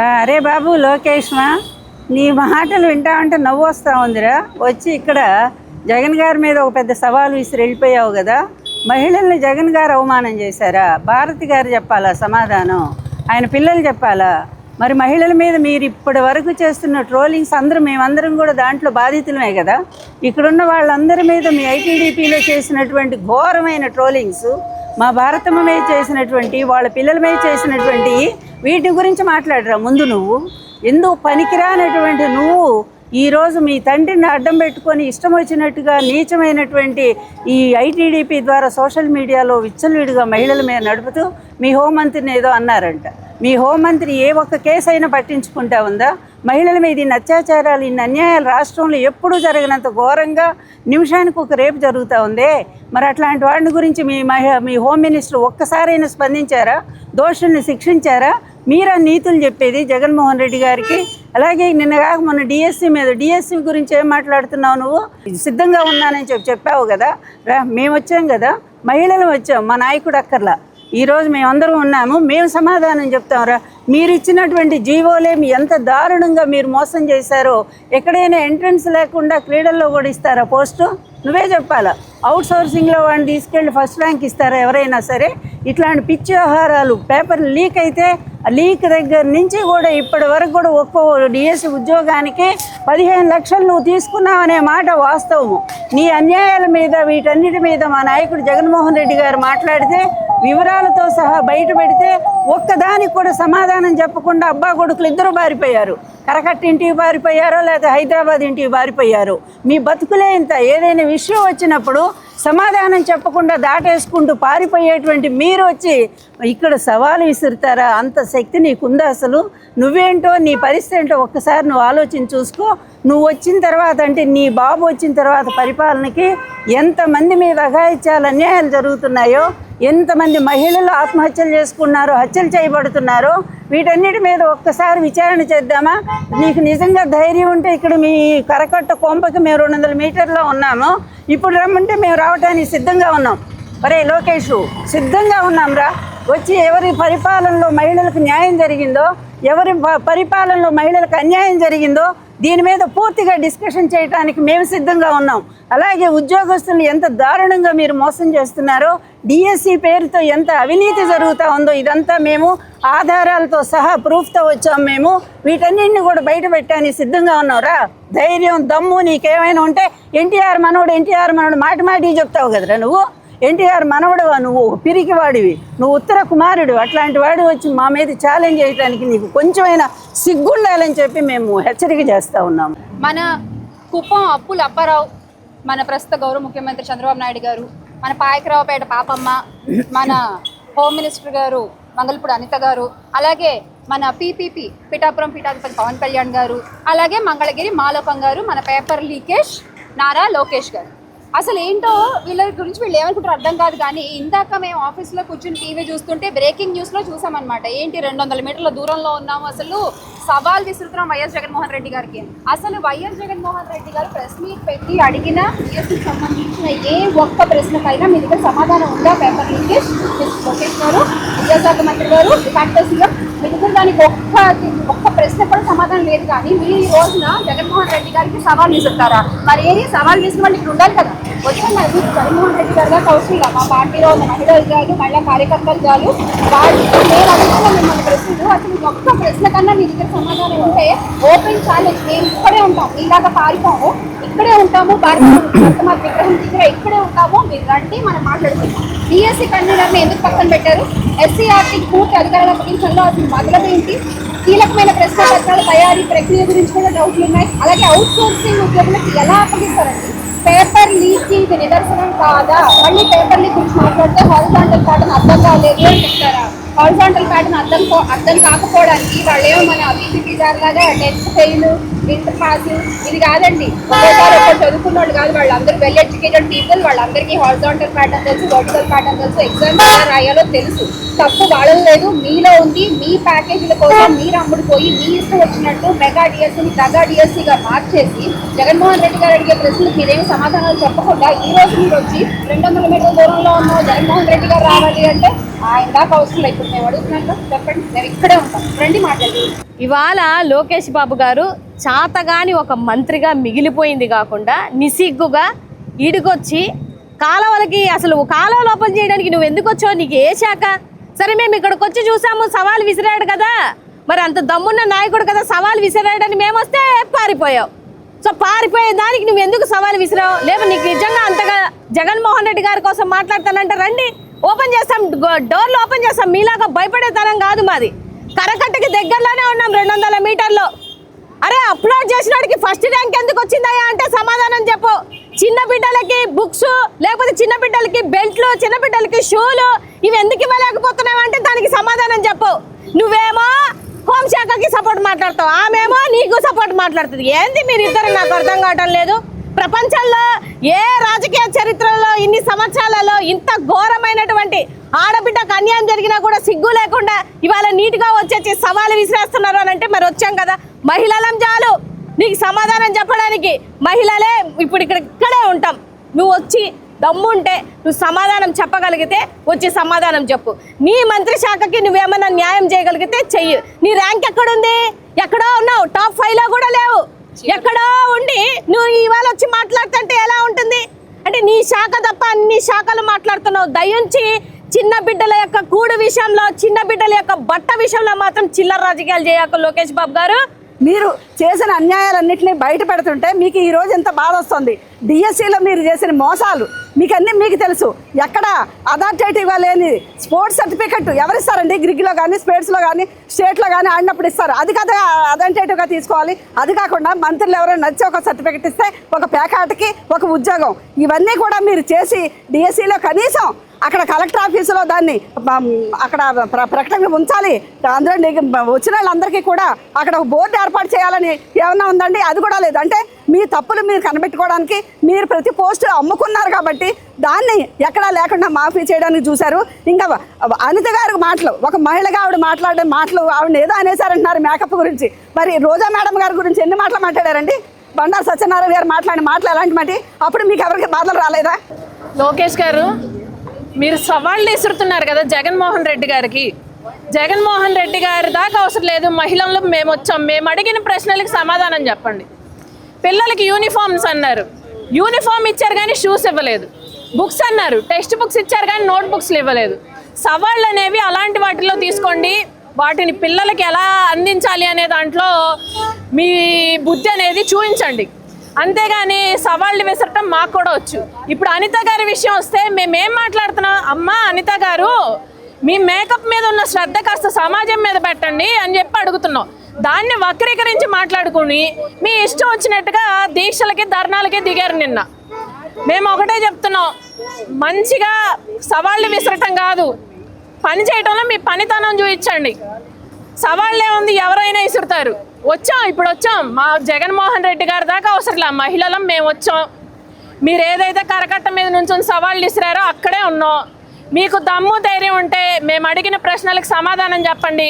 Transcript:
అరే బాబు లోకేష్మా, నీ మాటలు వింటా ఉంటే నవ్వు వస్తూ ఉందిరా. వచ్చి ఇక్కడ జగన్ గారి మీద ఒక పెద్ద సవాలు విసిరి వెళ్ళిపోయావు కదా. మహిళల్ని జగన్ గారు అవమానం చేశారా? భారతి గారు చెప్పాలా సమాధానం? ఆయన పిల్లలు చెప్పాలా? మరి మహిళల మీద మీరు ఇప్పటి వరకు చేస్తున్న ట్రోలింగ్స్ మేమందరం కూడా దాంట్లో బాధితులమే కదా. ఇక్కడున్న వాళ్ళందరి మీద మీ ఐటీడీపీలో చేసినటువంటి ఘోరమైన ట్రోలింగ్స్, మా భారతమ్మ మీద చేసినటువంటి, వాళ్ళ పిల్లల మీద చేసినటువంటి వీటి గురించి మాట్లాడరా ముందు. నువ్వు ఎందుకు పనికిరానటువంటి నువ్వు ఈరోజు మీ తండ్రిని అడ్డం పెట్టుకొని ఇష్టం వచ్చినట్టుగా నీచమైనటువంటి ఈ ఐటీడీపీ ద్వారా సోషల్ మీడియాలో విచ్చలవిడిగా మహిళల మీద నడుపుతూ మీ హోంమంత్రిని ఏదో అన్నారంట. మీ హోంమంత్రి ఏ ఒక్క కేసు అయినా పట్టించుకుంటా ఉందా? మహిళల మీద ఇన్ని అత్యాచారాలు, ఇన్ని అన్యాయాలు రాష్ట్రంలో ఎప్పుడూ జరగనంత ఘోరంగా నిమిషానికి ఒక రేపు జరుగుతూ ఉందే. మరి అట్లాంటి వాడిని గురించి మీ హోమ్ మినిస్టర్ ఒక్కసారైనా స్పందించారా? దోషుల్ని శిక్షించారా? మీరా నీతులు చెప్పేది జగన్మోహన్ రెడ్డి గారికి? అలాగే నిన్నగాక మొన్న డిఎస్సి గురించి ఏం మాట్లాడుతున్నావు నువ్వు? సిద్ధంగా ఉన్నానని చెప్పావు కదా. మేము వచ్చాం కదా, మహిళలు వచ్చాం, మా నాయకుడు అక్కర్లా. ఈరోజు మేమందరం ఉన్నాము, మేము సమాధానం చెప్తాంరా. మీరు ఇచ్చినటువంటి జీవోలే ఎంత దారుణంగా మీరు మోసం చేశారో. ఎక్కడైనా ఎంట్రన్స్ లేకుండా క్రీడల్లో కూడా ఇస్తారా పోస్టు? నువ్వే చెప్పాలా. అవుట్ సోర్సింగ్లో వాడిని తీసుకెళ్ళి ఫస్ట్ ర్యాంక్ ఇస్తారా ఎవరైనా సరే? ఇట్లాంటి పిచ్చి వ్యవహారాలు, పేపర్ లీక్ అయితే ఆ లీక్ దగ్గర నుంచి కూడా ఇప్పటి వరకు కూడా ఒక్కో డిఎస్సి ఉద్యోగానికి 15 లక్షలు నువ్వు తీసుకున్నావనే మాట వాస్తవము. నీ అన్యాయాల మీద వీటన్నిటి మీద మా నాయకుడు జగన్మోహన్ రెడ్డి గారు మాట్లాడితే, వివరాలతో సహా బయట పెడితే ఒక్కదానికి కూడా సమాధానం చెప్పకుండా అబ్బా కొడుకులు ఇద్దరు పారిపోయారు. కరకట్ట ఇంటికి పారిపోయారో లేదా హైదరాబాద్ ఇంటికి పారిపోయారు. మీ బతుకులే ఇంత. ఏదైనా విషయం వచ్చినప్పుడు సమాధానం చెప్పకుండా దాటేసుకుంటూ పారిపోయేటువంటి మీరు వచ్చి ఇక్కడ సవాలు విసురుతారా? అంత శక్తి నీకుందా అసలు? నువ్వేంటో, నీ పరిస్థితి ఏంటో ఒక్కసారి నువ్వు ఆలోచన చూసుకో. నువ్వు వచ్చిన తర్వాత, అంటే నీ బాబు వచ్చిన తర్వాత పరిపాలనకి ఎంతమంది మీద అఘాయిత్యాలు, అన్యాయాలు జరుగుతున్నాయో, ఎంతమంది మహిళలు ఆత్మహత్యలు చేసుకున్నారో, హత్యలు చేయబడుతున్నారో, వీటన్నిటి మీద ఒక్కసారి విచారణ చేద్దామా? నీకు నిజంగా ధైర్యం ఉంటే ఇక్కడ మీ కరకట్ట కొంపకి మేము 200 మీటర్లో ఉన్నాము, ఇప్పుడు రమ్మంటే మేము రావడానికి సిద్ధంగా ఉన్నాం. ఒరే లోకేష్, సిద్ధంగా ఉన్నాంరా. వచ్చి ఎవరి పరిపాలనలో మహిళలకు న్యాయం జరిగిందో, ఎవరి పరిపాలనలో మహిళలకు అన్యాయం జరిగిందో దీని మీద పూర్తిగా డిస్కషన్ చేయడానికి మేము సిద్ధంగా ఉన్నాం. అలాగే ఉద్యోగస్తులను ఎంత దారుణంగా మీరు మోసం చేస్తున్నారో, డిఎస్సి పేరుతో ఎంత అవినీతి జరుగుతూ ఉందో, ఇదంతా మేము ఆధారాలతో సహా ప్రూఫ్తో వచ్చాం. మేము వీటన్నింటినీ కూడా బయట పెట్టడానికి సిద్ధంగా ఉన్నావురా. ధైర్యం, దమ్ము నీకేమైనా ఉంటే ఎన్టీఆర్ మనవడు మాటి చెప్తావు కదరా నువ్వు. ఎన్టీఆర్ మనవడువా నువ్వు? పిరికి వాడివి నువ్వు, ఉత్తర కుమారుడు. అట్లాంటి వాడు వచ్చి మా మీద ఛాలెంజ్ చేయడానికి నీకు కొంచెమైనా సిగ్గుండాలని చెప్పి మేము హెచ్చరిక చేస్తూ ఉన్నాము. మన కుప్పం అప్పుల అప్పారావు, మన ప్రస్తుత గౌరవ ముఖ్యమంత్రి చంద్రబాబు నాయుడు గారు, మన పాయకరావుపేట పాపమ్మ, మన హోమ్ మినిస్టర్ గారు మంగళపూడి అనిత గారు, అలాగే మన పిఠాపురం పీఠాధిపతి పవన్ కళ్యాణ్ గారు, అలాగే మంగళగిరి మాలోకం గారు, మన పేపర్ లీకేజ్ నారా లోకేష్ గారు. అసలు ఏంటో వీళ్ళ గురించి వీళ్ళు ఏమనుకుంటారో అర్థం కాదు. కానీ ఇందాక మేము ఆఫీస్లో కూర్చుని టీవీ చూస్తుంటే బ్రేకింగ్ న్యూస్లో చూసామన్నమాట. ఏంటి 200 మీటర్ల దూరంలో ఉన్నాము, అసలు సవాల్ విసురుతున్నాం వైఎస్ జగన్మోహన్ రెడ్డి గారికి. అసలు వైఎస్ జగన్మోహన్ రెడ్డి గారు ప్రెస్ మీట్ పెట్టి అడిగిన డిఎస్సికి సంబంధించిన ఏ ఒక్క ప్రశ్నకైనా మీ దగ్గర సమాధానం ఉందా? పేపర్ లీకేజ్ లోకేష్ గారు, విద్యాశాఖ మంత్రి గారు, డిఫాక్టో సీఎం, మీ దగ్గర దానికి ఒక్క ప్రశ్న కూడా సమాధానం లేదు. కానీ మీరు ఈ రోజున జగన్మోహన్ రెడ్డి గారికి సవాల్ విసురుతారా? మరి ఏది సవాల్ విసిన వాళ్ళు ఇక్కడ ఉండాలి కదా. వచ్చే మరి జగన్మోహన్ రెడ్డి గారు కౌశల్గా మా పార్టీలో ఉన్న మహిళలు కాదు, మహిళా కార్యకర్తలు కాదు, వాళ్ళు నేను అడుగుతున్నా మిమ్మల్ని ప్రశ్నలు. అసలు ఒక్క ప్రశ్న కన్నా మీ దగ్గర సమాధానం ఉంటే ఓపెన్ ఛాలెంజ్, మేము ఇక్కడే ఉంటాం, ఇలాగా పారిపోము, ఇక్కడే ఉంటాము, భారత విగ్రహం దగ్గర ఇక్కడే ఉంటాము, మీరు రండి మనం మాట్లాడుకుంటాం. డిఎస్సి కన్వీనర్ని ఎందుకు పక్కన పెట్టారు? ఎస్సీఆర్టీకి పూర్తి అధికారాలు అప్పగించడంలో అసలు మొదలది ఏంటి? కీలకమైన ప్రశ్న పత్రాల తయారీ ప్రక్రియ గురించి కూడా డౌట్లు ఉన్నాయి. అలాగే అవుట్ సోర్సింగ్ ఉద్యోగులకు ఎలా అప్పగిస్తారండి? పేపర్ లీక్ ఇది నిదర్శనం కాదా? మళ్ళీ పేపర్ లీక్ గురించి మాట్లాడితే హారిజాంటల్ ప్యాటర్న్ అర్థం కాలేదు అని చెప్తారా? హారిజాంటల్ ప్యాటర్న్ అర్థం కాకపోవడానికి వాళ్ళేమో మన బీపీపీ లాగా 10th ఫెయిల్, ఇంటర్ పాస్ ఇది కాదండి. ఒక్కోసారి ఒక్కరు చదువుకున్న వాళ్ళు కాదు, వాళ్ళందరూ వెల్ ఎడ్యుకేటెడ్ పీపుల్. వాళ్ళందరికీ హారిజాంటల్ ప్యాటర్న్ తెలుసు, వర్టికల్ ప్యాటర్న్ తెలుసు, ఎగ్జామ్స్ ఎలా రాయాలో తెలుసు. తప్పు వాళ్ళలో లేదు, మీలో ఉంది. మీ ప్యాకేజీల కోసం మీరు అమ్ముడుపోయి మీ ఇష్టం వచ్చినట్టు మెగా డిఎస్సీని దగా డిఎస్సీగా మార్చేసి జగన్మోహన్ రెడ్డి గారు అడిగే ప్రశ్నలకు మీరేమి సమాధానాలు చెప్పకుండా ఈ రోజు మీరు వచ్చి 200 మీటర్ల దూరంలో ఉన్న జగన్మోహన్ రెడ్డి గారు రావాలి అంటే ఆయన దాకా అవసరం. ఇప్పుడు మేము అడుగుతున్నాం, చెప్పండి, మేము ఇక్కడే ఉంటాం, రండి మాట్లాడి. ఇవాళ లోకేష్ బాబు గారు చాతగాని ఒక మంత్రిగా మిగిలిపోయింది కాకుండా నిసిగ్గుగా ఈడికొచ్చి కాలువలకి అసలు కాలువలు ఓపెన్ చేయడానికి నువ్వు ఎందుకు వచ్చావు, నీకు ఏ శాఖ? సరే మేము ఇక్కడికి వచ్చి చూసాము, సవాల్ విసిరాడు కదా, మరి అంత దమ్మున్న నాయకుడు కదా సవాల్ విసిరాడని మేము వస్తే పారిపోయావు. సో పారిపోయే దానికి నువ్వు ఎందుకు సవాల్ విసిరావు? లేదు నీకు నిజంగా అంతగా జగన్మోహన్ రెడ్డి గారి కోసం మాట్లాడతానంటే రండి, ఓపెన్ చేస్తాం, డోర్లు ఓపెన్ చేస్తాం. మీలాగా భయపడే తరం కాదు మాది. కరకట్టకి దగ్గరలోనే ఉన్నాం 200 మీటర్లో. అరే అప్లోడ్ చేసినోడికి ఫస్ట్ ర్యాంక్ ఎందుకు వచ్చిందయ్యా అంటే సమాధానం చెప్పు. చిన్న బిడ్డలకి బుక్స్, లేకపోతే చిన్న బిడ్డలకి బెల్ట్లు, చిన్న బిడ్డలకి షూలు, ఇవి ఎందుకు ఇవ్వలేకపోతున్నావు అంటే దానికి సమాధానం చెప్పు. నువ్వేమో హోంశాఖకి సపోర్ట్ మాట్లాడతావు, ఆమెమో నీకు సపోర్ట్ మాట్లాడుతుంది. ఏంది మీరిద్దరు నాకు అర్థం కావటం లేదు. ప్రపంచంలో ఏ రాజకీయ చరిత్రలో ఇన్ని సంవత్సరాలలో ఇంత ఘోరమైనటువంటి ఆడబిడ్డకు అన్యాయం జరిగినా కూడా సిగ్గు లేకుండా ఇవాళ నీట్గా వచ్చేసి సవాలు విసిరేస్తున్నారు అని అంటే మరి వచ్చాం కదా. మహిళలం చాలు నీకు సమాధానం చెప్పడానికి, మహిళలే ఇప్పుడు ఇక్కడే ఉంటాం. నువ్వు వచ్చి దమ్ముంటే నువ్వు సమాధానం చెప్పగలిగితే వచ్చి సమాధానం చెప్పు. నీ మంత్రి శాఖకి నువ్వేమన్నా న్యాయం చేయగలిగితే చెయ్యి. నీ ర్యాంక్ ఎక్కడుంది? ఎక్కడో ఉన్నావు, టాప్ 5లో కూడా లేవు. ఎక్కడో ఉండి నువ్వు ఇవాళ వచ్చి మాట్లాడుతుంటే ఎలా ఉంటుంది అంటే నీ శాఖ తప్ప అన్ని శాఖలు మాట్లాడుతున్నావు. దయించి చిన్న బిడ్డల యొక్క కూడు విషయంలో, చిన్న బిడ్డల యొక్క బట్ట విషయంలో మాత్రం చిల్లర రాజకీయాలు చేయక లోకేష్ బాబు గారు. మీరు చేసిన అన్యాయాలన్నింటినీ బయట పెడుతుంటే మీకు ఈ రోజు ఎంత బాధ వస్తుంది. డిఎస్సిలో మీరు చేసిన మోసాలు మీకు తెలుసు. ఎక్కడ అథారిటేటివ్గా లేని స్పోర్ట్స్ సర్టిఫికెట్ ఎవరిస్తారండి? గ్రిగ్లో కానీ స్పోర్ట్స్లో కానీ స్టేట్లో కానీ ఆడినప్పుడు ఇస్తారు. అది కదా అథారిటేటివ్గా తీసుకోవాలి. అది కాకుండా మంత్రులు ఎవరైనా నచ్చి ఒక సర్టిఫికెట్ ఇస్తే ఒక ప్యాకాట్కి ఒక ఉద్యోగం, ఇవన్నీ కూడా మీరు చేసి డిఎస్సిలో కనీసం అక్కడ కలెక్టర్ ఆఫీసులో దాన్ని అక్కడ ప్రకటన ఉంచాలి. అందులో వచ్చిన వాళ్ళందరికీ కూడా అక్కడ ఒక బోర్డు ఏర్పాటు చేయాలని ఏమన్నా ఉందండి? అది కూడా లేదు. అంటే మీ తప్పులు మీరు కనిపెట్టుకోవడానికి మీరు ప్రతి పోస్టు అమ్ముకున్నారు కాబట్టి దాన్ని ఎక్కడా లేకుండా మాఫీ చేయడానికి చూశారు. ఇంకా అనిత గారి మాటలు, ఒక మహిళగా ఆవిడ మాట్లాడే మాటలు, ఆవిడ ఏదో అనేసారంటున్నారు మేకప్ గురించి. మరి రోజా మేడం గారి గురించి ఎన్ని మాటలు మాట్లాడారండి? బండారు సత్యనారాయణ గారు మాట్లాడిన మాటలు ఎలాంటి మాట? అప్పుడు మీకు ఎవరికి బాధలు రాలేదా? లోకేష్ గారు మీరు సవాళ్ళు విసురుతున్నారు కదా జగన్మోహన్ రెడ్డి గారికి. జగన్మోహన్ రెడ్డి గారి దాకా అవసరం లేదు. మహిళలు మేము వచ్చాం, మేము అడిగిన ప్రశ్నలకు సమాధానం చెప్పండి. పిల్లలకి యూనిఫామ్స్ అన్నారు, యూనిఫామ్ ఇచ్చారు కానీ షూస్ ఇవ్వలేదు. బుక్స్ అన్నారు, టెక్స్ట్ బుక్స్ ఇచ్చారు కానీ నోట్ బుక్స్లు ఇవ్వలేదు. సవాళ్ళు అనేవి అలాంటి వాటిలో తీసుకోండి, వాటిని పిల్లలకి ఎలా అందించాలి అనే దాంట్లో మీ బుద్ధి అనేది చూపించండి. అంతేగాని సవాళ్ళు విసరటం మాకు కూడా వచ్చు. ఇప్పుడు అనిత గారి విషయం వస్తే మేమేం మాట్లాడుతున్నాం? అమ్మా అనిత గారు, మీ మేకప్ మీద ఉన్న శ్రద్ధ కాస్త సమాజం మీద పెట్టండి అని చెప్పి అడుగుతున్నాం. దాన్ని వక్రీకరించి మాట్లాడుకుని మీ ఇష్టం వచ్చినట్టుగా దీక్షలకి ధర్నాలకి దిగారు నిన్న. మేము ఒకటే చెప్తున్నాం, మంచిగా సవాళ్ళు విసరటం కాదు, పని చేయటంలో మీ పనితనం చూపించండి. సవాళ్ళే ఉంది, ఎవరైనా విసురుతారు. వచ్చాం, ఇప్పుడు వచ్చాం, మా జగన్మోహన్ రెడ్డి గారి దాకా అవసరంలా, మహిళలం మేము వచ్చాం. మీరు ఏదైతే కరకట్ట మీద నుంచి సవాళ్ళు విసిరారో అక్కడే ఉన్నాం. మీకు దమ్ము ధైర్యం ఉంటే మేము అడిగిన ప్రశ్నలకు సమాధానం చెప్పండి.